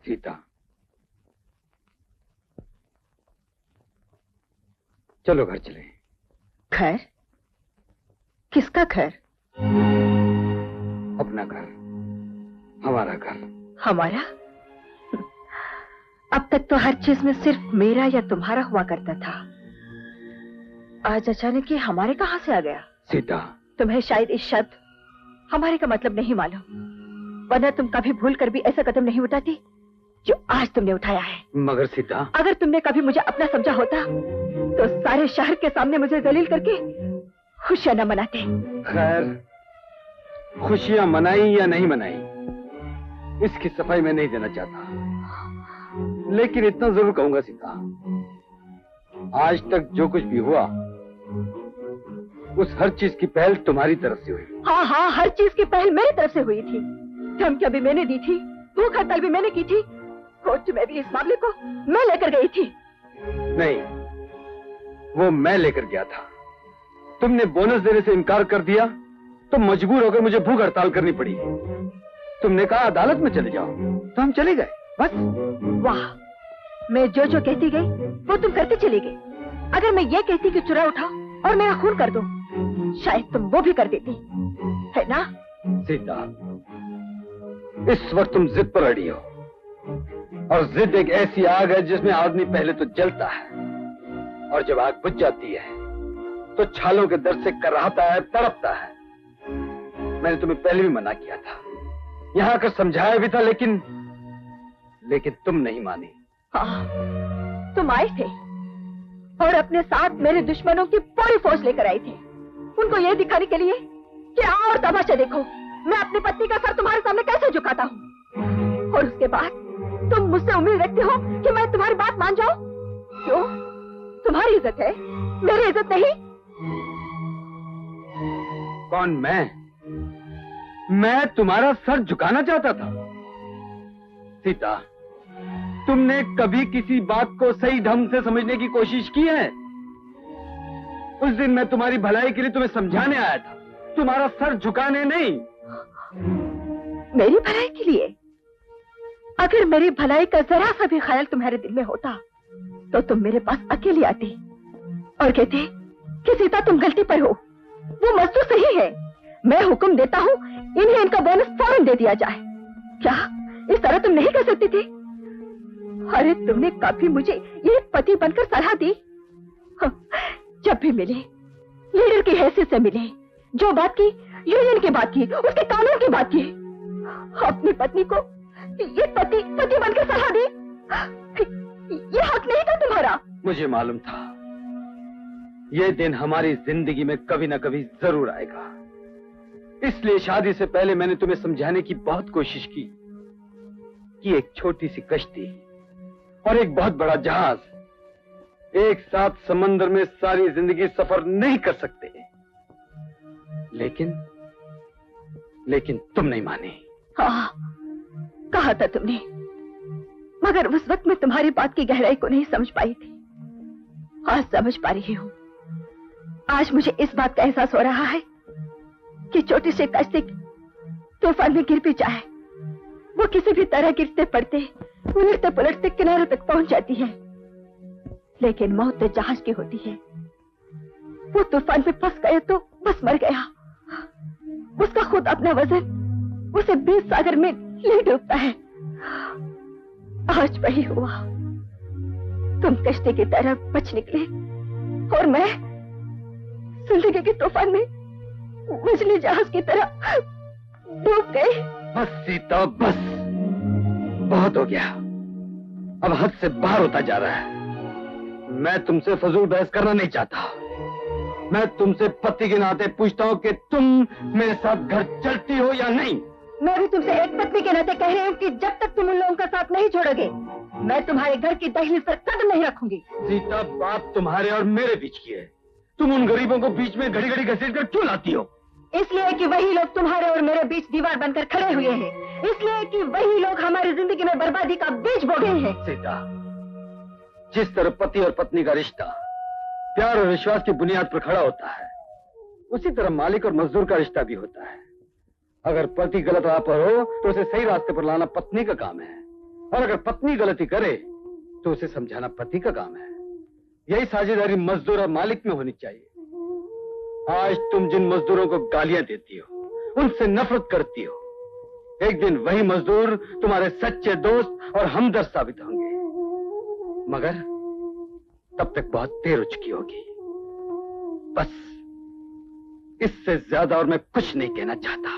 सीता, चलो घर चले। घर? किसका घर? अपना घर, हमारा घर। हमारा? अब तक तो हर चीज में सिर्फ मेरा या तुम्हारा हुआ करता था। आज अचानक ये हमारे कहां से आ गया? सीता, तुम्हें शायद इस शब्द हमारे का मतलब नहीं मालूम, वरना तुम कभी भूल कर भी ऐसा कदम नहीं उठाती जो आज तुमने उठाया है। मगर सीता, अगर तुमने कभी मुझे अपना समझा होता तो सारे शहर के सामने मुझे जलील करके खुशियां न मनाते। खैर, खुशियां मनाई या नहीं मनाई, इसकी सफाई मैं नहीं देना चाहता, लेकिन इतना जरूर कहूंगा सीता, आज तक जो कुछ भी हुआ उस हर चीज की पहल तुम्हारी तरफ से हुई। हाँ हाँ, हर चीज की पहल मेरी तरफ से हुई थी। धमकियां भी मैंने दी थी, भूख हड़ताल भी मैंने की थी, कोर्ट में भी इस मामले को मैं लेकर गई थी। नहीं, वो मैं लेकर गया था। तुमने बोनस देने से इनकार कर दिया तो मजबूर होकर मुझे भूख हड़ताल करनी पड़ी। तुमने कहा अदालत में चले जाओ, तो हम चले गए, बस। वाह, मैं जो जो कहती गई वो तुम करती चली गई। अगर मैं ये कहती कि चुरा उठाओ और मेरा खून कर दो, शायद तुम वो भी कर देती, है ना? सीता, इस वक्त तुम जिद पर अड़ी हो, और जिद एक ऐसी आग है जिसमें आदमी पहले तो जलता है, और जब आग बुझ जाती है तो छालों के दर्द से कराहता है, तड़पता है। मैंने तुम्हें पहले भी मना किया था, यहाँ आकर समझाया भी था, लेकिन तुम नहीं मानी। हाँ, तुम आए थे और अपने साथ मेरे दुश्मनों की पूरी फौज लेकर आए थे, उनको यह दिखाने के लिए कि आओ और तमाशा देखो मैं अपनी पत्नी का सर तुम्हारे सामने कैसे झुकाता हूँ। और उसके बाद तुम मुझसे उम्मीद रखते हो कि मैं तुम्हारी बात मान जाऊं? क्यों? तुम्हारी इज्जत है, मेरी इज्जत नहीं। कौन? मैं तुम्हारा सर झुकाना चाहता था? सीता, तुमने कभी किसी बात को सही ढंग से समझने की कोशिश की है? उस दिन मैं तुम्हारी भलाई के लिए तुम्हें समझाने आया था, तुम्हारा सर झुकाने नहीं। मेरी भलाई के लिए? अगर मेरी भलाई का जरा सा भी ख्याल तुम्हारे दिल में होता तो तुम मेरे पास अकेली आती और कहते कि सीता तुम गलती पर हो, वो मजदूर सही है, मैं हुक्म देता हूँ इन्हें इनका बोनस फौरन दे दिया जाए। क्या इस तरह तुम नहीं कर सकती थी? अरे तुमने कभी मुझे ये पति बनकर सलाह दी? जब भी मिले लीडर की हैसियत से मिले, जो बात की यूनियन की बात की, उसके कानून की बात की, अपनी पत्नी को ये पति बनकर सलाह दी, ये हक नहीं था तुम्हारा। मुझे मालूम था ये दिन हमारी जिंदगी में कभी ना कभी जरूर आएगा, इसलिए शादी से पहले मैंने तुम्हें समझाने की बहुत कोशिश की कि एक छोटी सी कश्ती और एक बहुत बड़ा जहाज एक साथ समंदर में सारी जिंदगी सफर नहीं कर सकते। लेकिन तुम नहीं माने। हाँ, कहा था तुमने, मगर उस वक्त मैं तुम्हारी बात की गहराई को नहीं समझ पाई थी। आज समझ पा रही हूँ। आज मुझे इस बात का एहसास हो रहा है कि छोटी सी कश्ती तूफान में गिर भी जाए, वो किसी भी तरह गिरते पड़ते उलटते पुलटते किनारे तक पहुंच जाती है, लेकिन मौत तो जहाज की होती है। वो तूफान में फंस गए तो बस मर गया, उसका खुद अपना वजन उसे 20 सागर में ले डूबता है। आज वही हुआ, तुम कश्ती की तरह बच निकले और मैं जिंदगी के तूफान में मछली जहाज की तरह डूब गई। बस सीता, बस, बहुत हो गया, अब हद से बाहर होता जा रहा है। मैं तुमसे फजूल बहस करना नहीं चाहता। मैं तुमसे पति के नाते पूछता हूँ कि तुम मेरे साथ घर चलती हो या नहीं। मैं भी तुमसे एक पत्नी के नाते कह रही हूँ कि जब तक तुम उन लोगों का साथ नहीं छोड़ोगे, मैं तुम्हारे घर की दहलीज पर कदम नहीं रखूंगी। सीता, बात तुम्हारे और मेरे बीच की है, तुम उन गरीबों को बीच में घड़ी घड़ी घसीट कर क्यों लाती हो? इसलिए कि वही लोग तुम्हारे और मेरे बीच दीवार बनकर खड़े हुए हैं, इसलिए कि वही लोग हमारी जिंदगी में बर्बादी का बीज बो गए हैं। सीता, जिस तरह पति और पत्नी का रिश्ता प्यार और विश्वास की बुनियाद पर खड़ा होता है, उसी तरह मालिक और मजदूर का रिश्ता भी होता है। अगर पति गलत राह पर हो तो उसे सही रास्ते पर लाना पत्नी का काम है, और अगर पत्नी गलती करे तो उसे समझाना पति का काम है। यही साझेदारी मजदूर और मालिक में होनी चाहिए। आज तुम जिन मजदूरों को गालियां देती हो, उनसे नफरत करती हो, एक दिन वही मजदूर तुम्हारे सच्चे दोस्त और हमदर्द साबित होंगे, मगर तब तक बहुत देर हो चुकी होगी। बस इससे ज्यादा और मैं कुछ नहीं कहना चाहता।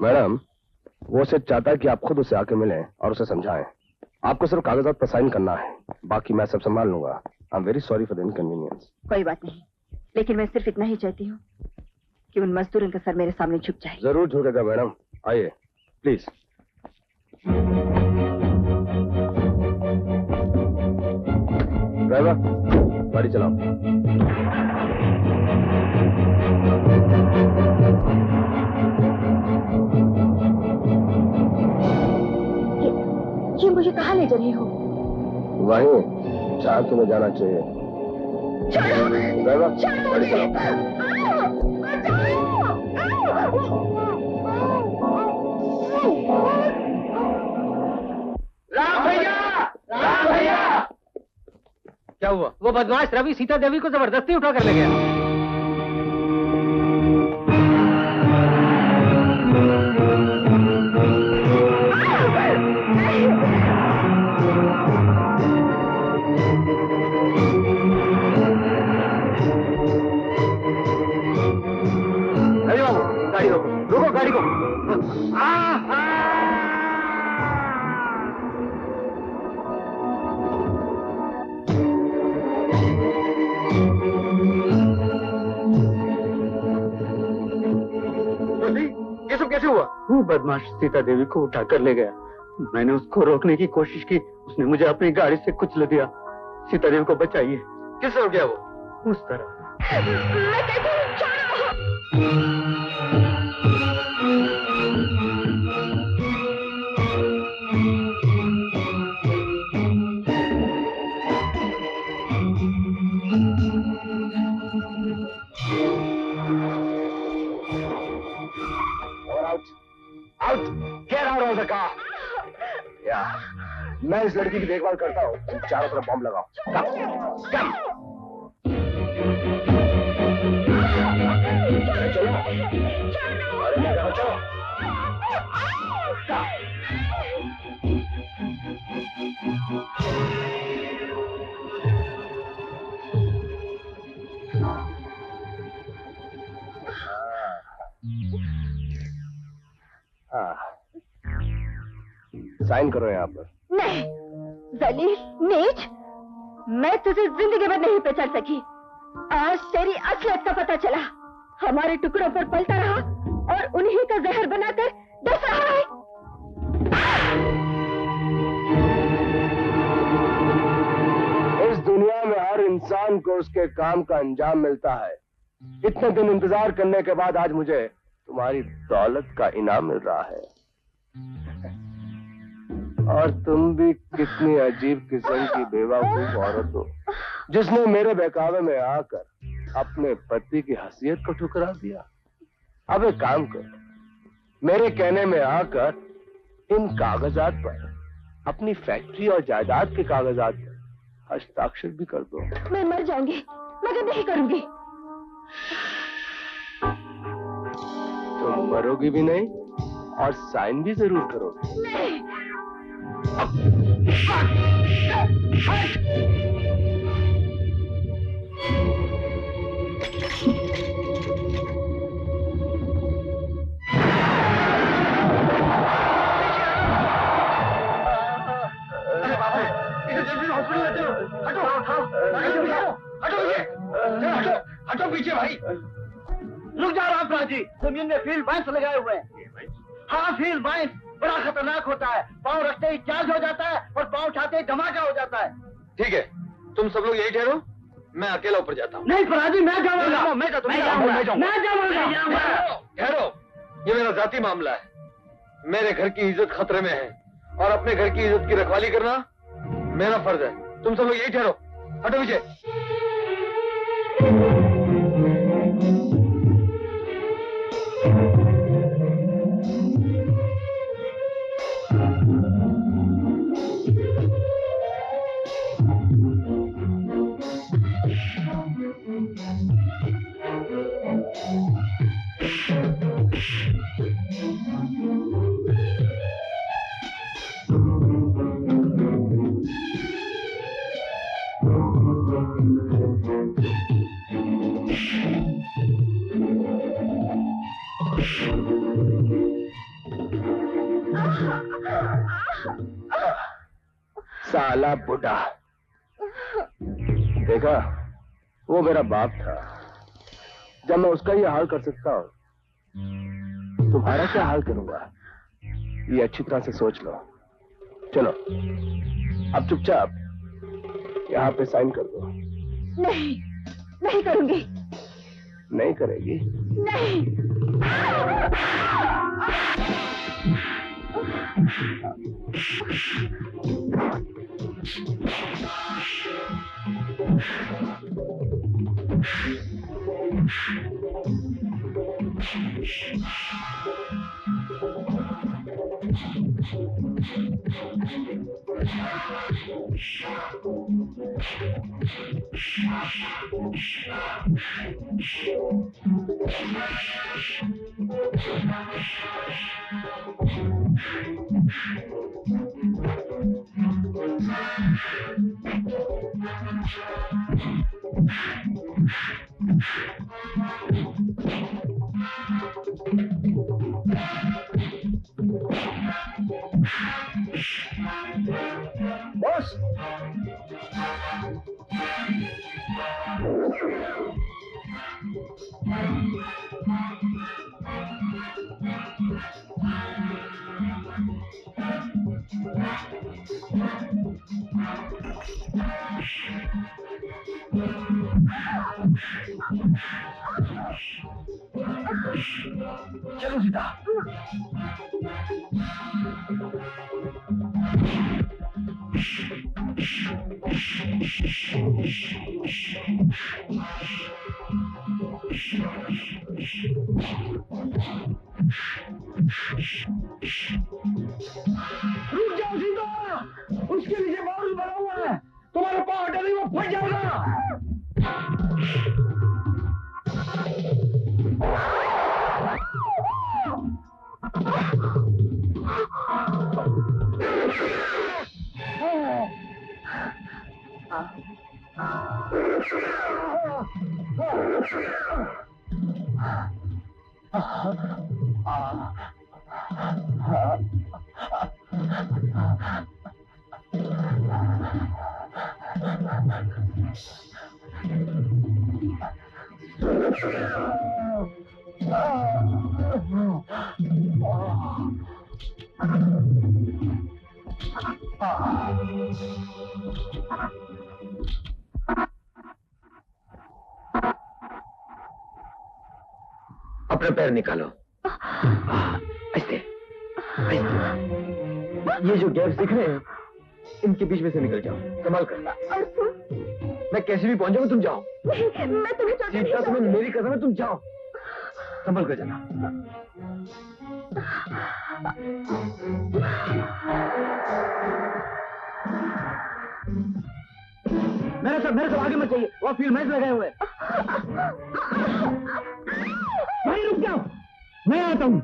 मैडम, वो सिर्फ चाहता है कि आप खुद उसे आके मिलें और उसे समझाएं। आपको सिर्फ कागजात पर साइन करना है, बाकी मैं सब संभाल लूंगा। I am very sorry for the inconvenience. कोई बात नहीं, लेकिन मैं सिर्फ इतना ही चाहती हूँ कि उन मजदूरों का सर मेरे सामने झुक जाए। जरूर झुकेगा मैडम, आइए प्लीज। ड्राइवर, गाड़ी चलाओ। ये मुझे कहाँ ले जा रही हो? वहीं जहाँ तुम्हें जाना चाहिए। ड्राइवर, गाड़ी चलाओ। राम भैया, राम भैया। क्या हुआ? वो बदमाश रवि सीता देवी को जबरदस्ती उठा कर ले गया। रुको गाड़ी को। ये सब कैसे हुआ? वो बदमाश सीता देवी को उठा कर ले गया। मैंने उसको रोकने की कोशिश की, उसने मुझे अपनी गाड़ी से कुचल दिया। सीता देवी को बचाइए। किस तरह गया वो? उस तरह। Out! Get out of the car! मैं इस लड़की की देखभाल करता हूँ, तुम चारों तरफ बम लगाओ। Come! चलो। अरे चलो। साइन करो यहाँ पर। नहीं, जलील, नीच, मैं तुझे जिंदगी भर नहीं पहचान सकी। आज तेरी असलियत का पता चला। हमारे टुकड़ों पर पलता रहा और उन्हीं का जहर बनाकर डस रहा है। इस दुनिया में हर इंसान को उसके काम का अंजाम मिलता है। इतने दिन इंतजार करने के बाद आज मुझे तुम्हारी दौलत का इनाम मिल रहा है। और तुम भी कितनी अजीब किस्म की बेवकूफ औरत हो, जिसने मेरे बहकावे में आकर अपने पति की हैसियत को ठुकरा दिया। अब एक काम कर, मेरे कहने में आकर इन कागजात पर, अपनी फैक्ट्री और जायदाद के कागजात पर हस्ताक्षर भी कर दो। मैं मर जाऊंगी मगर नहीं करूंगी। तुम मरोगी भी नहीं और साइन भी जरूर करोगे। नहीं। हटो पीछे भाई। रुक जाओ रामप्राण जी, जमीन में फील्ड बाइंस लगाए हुए हैं। हाँ, फील्ड बाइंस बड़ा खतरनाक होता है। पाँव रखते ही चार्ज हो जाता है और पाँव उठाते ही धमाका हो जाता है। ठीक है, तुम सब लोग यही ठहरो, मैं अकेला ऊपर जाता हूँ। नहीं फराजी, मैं जाऊंगा। मैं जाऊंगा। ठहरो, ये मेरा जाती मामला है। मेरे घर की इज्जत खतरे में है और अपने घर की इज्जत की रखवाली करना मेरा फर्ज है। तुम सब लोग यही ठहरो, हटो विजय। साला बुढ़ा, देखा, वो मेरा बाप था। जब मैं उसका ये हाल कर सकता हूँ, तुम्हारा क्या हाल करूंगा, ये अच्छी तरह से सोच लो। चलो अब चुपचाप यहाँ पे साइन कर दो। नहीं, नहीं करूंगी। नहीं करेगी? नहीं। बॉस, चलो सीता। रुक जाओ सीता, उसके नीचे बारूद भरा हुआ है, तुम्हारा पाँव हटा नहीं वो फट जाएगा। अपना पैर निकालो। ऐसे, ये जो गैप्स दिख रहे हैं, इनके बीच में से निकल जाओ, संभाल कर। मैं कैसे भी पहुंच जाऊंगा, तुम जाओ। मैं तुम्हें सीता, तुम्हें मेरी कसम है, तुम जाओ, संभल कर जाना। मेरे सब आगे मत चाहिए, वहाँ फील्ड मैच लगाए हुए। भाई रुक जाओ, मैं आता हूँ।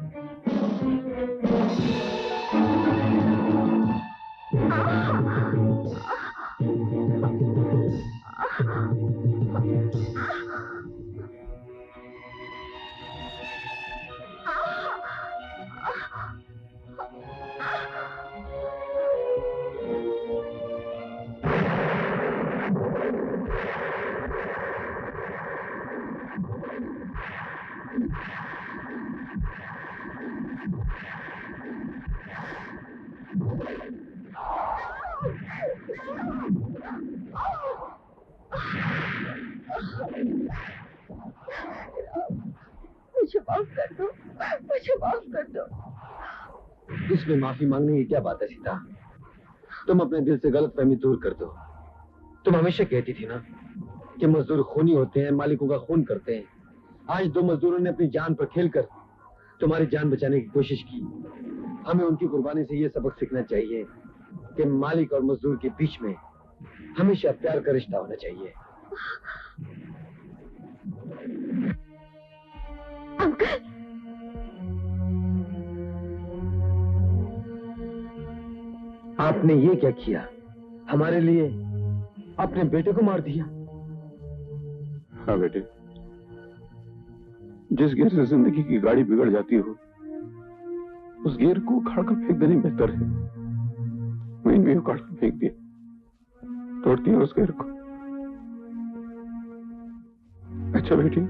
मुझे माफ कर दो, मुझे माफ कर दो। इसमें माफी मांगने की क्या बात है सीता? तुम अपने दिल से गलतफहमी दूर कर दो तुम हमेशा कहती थी ना कि मजदूर खूनी होते हैं, मालिकों का खून करते हैं। आज 2 मजदूरों ने अपनी जान पर खेलकर तुम्हारी जान बचाने की कोशिश की। हमें उनकी कुर्बानी से ये सबक सीखना चाहिए कि मालिक और मजदूर के बीच में हमेशा प्यार का रिश्ता होना चाहिए। अंकल, आपने ये क्या किया? हमारे लिए अपने बेटे को मार दिया। हाँ बेटे, जिस गियर से जिंदगी की गाड़ी बिगड़ जाती हो, उस गियर को उखाड़ कर फेंक देने बेहतर है। मैंने भी उखाड़ कर फेंक दिया, तोड़ दिया उस गियर को। अच्छा बेटी,